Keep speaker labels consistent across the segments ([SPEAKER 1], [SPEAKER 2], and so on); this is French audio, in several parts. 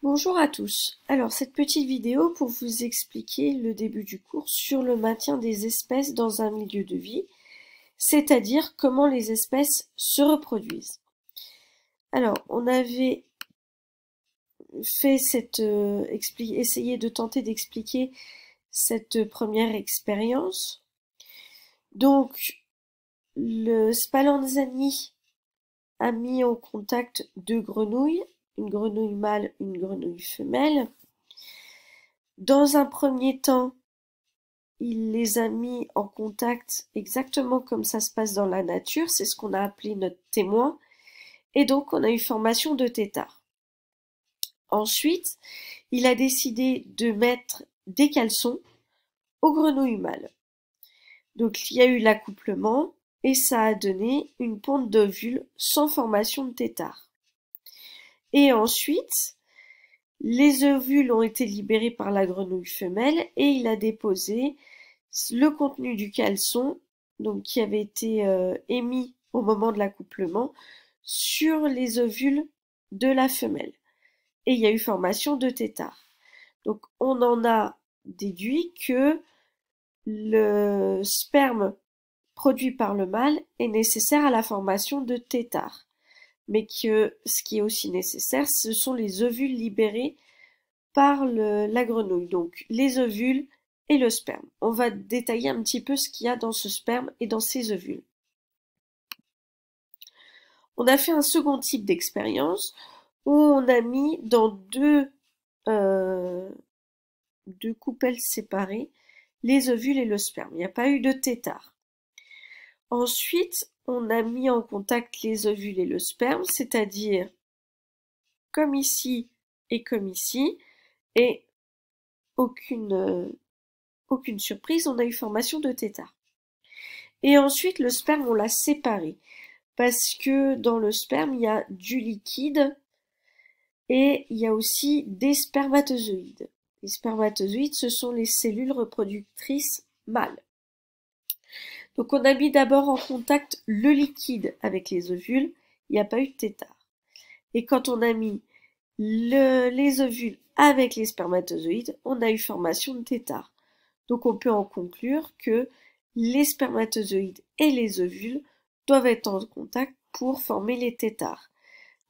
[SPEAKER 1] Bonjour à tous. Alors, cette petite vidéo pour vous expliquer le début du cours sur le maintien des espèces dans un milieu de vie, c'est-à-dire comment les espèces se reproduisent. Alors, on avait fait essayé de tenter d'expliquer cette première expérience. Donc, le Spallanzani a mis en contact deux grenouilles, une grenouille mâle, une grenouille femelle. Dans un premier temps, il les a mis en contact exactement comme ça se passe dans la nature, c'est ce qu'on a appelé notre témoin, et donc on a eu formation de têtards. Ensuite, il a décidé de mettre des caleçons aux grenouilles mâles. Donc il y a eu l'accouplement, et ça a donné une ponte d'ovules sans formation de têtards. Et ensuite, les ovules ont été libérés par la grenouille femelle, et il a déposé le contenu du caleçon, donc qui avait été émis au moment de l'accouplement, sur les ovules de la femelle. Et il y a eu formation de têtards. Donc on en a déduit que le sperme produit par le mâle est nécessaire à la formation de têtards. Mais que ce qui est aussi nécessaire, ce sont les ovules libérés par la grenouille. Donc les ovules et le sperme. On va détailler un petit peu ce qu'il y a dans ce sperme et dans ces ovules. On a fait un second type d'expérience où on a mis dans deux coupelles séparées les ovules et le sperme. Il n'y a pas eu de têtard. Ensuite, on a mis en contact les ovules et le sperme, c'est-à-dire comme ici et comme ici, et aucune surprise, on a eu formation de têtard. Et ensuite, le sperme, on l'a séparé, parce que dans le sperme, il y a du liquide et il y a aussi des spermatozoïdes. Les spermatozoïdes, ce sont les cellules reproductrices mâles. Donc on a mis d'abord en contact le liquide avec les ovules, il n'y a pas eu de têtard. Et quand on a mis les ovules avec les spermatozoïdes, on a eu formation de têtard. Donc on peut en conclure que les spermatozoïdes et les ovules doivent être en contact pour former les têtards.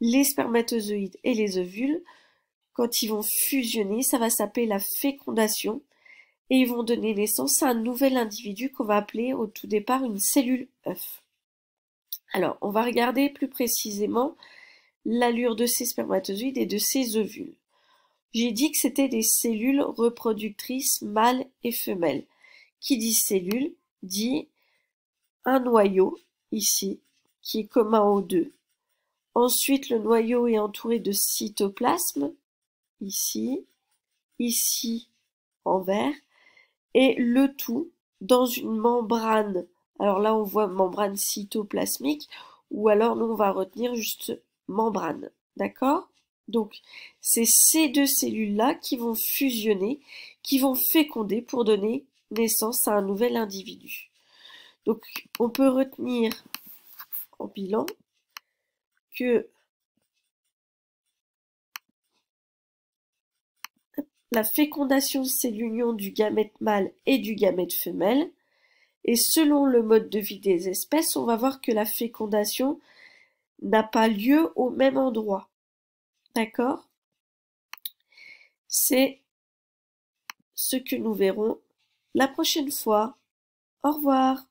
[SPEAKER 1] Les spermatozoïdes et les ovules, quand ils vont fusionner, ça va s'appeler la fécondation, et ils vont donner naissance à un nouvel individu qu'on va appeler au tout départ une cellule œuf. Alors, on va regarder plus précisément l'allure de ces spermatozoïdes et de ces ovules. J'ai dit que c'était des cellules reproductrices mâles et femelles. Qui dit cellule dit un noyau, ici, qui est commun aux deux. Ensuite, le noyau est entouré de cytoplasme, ici, ici en vert, et le tout dans une membrane. Alors là, on voit membrane cytoplasmique, ou alors nous, on va retenir juste membrane. D'accord? Donc, c'est ces deux cellules-là qui vont fusionner, qui vont féconder pour donner naissance à un nouvel individu. Donc, on peut retenir en bilan que la fécondation, c'est l'union du gamète mâle et du gamète femelle. Et selon le mode de vie des espèces, on va voir que la fécondation n'a pas lieu au même endroit. D'accord? C'est ce que nous verrons la prochaine fois. Au revoir.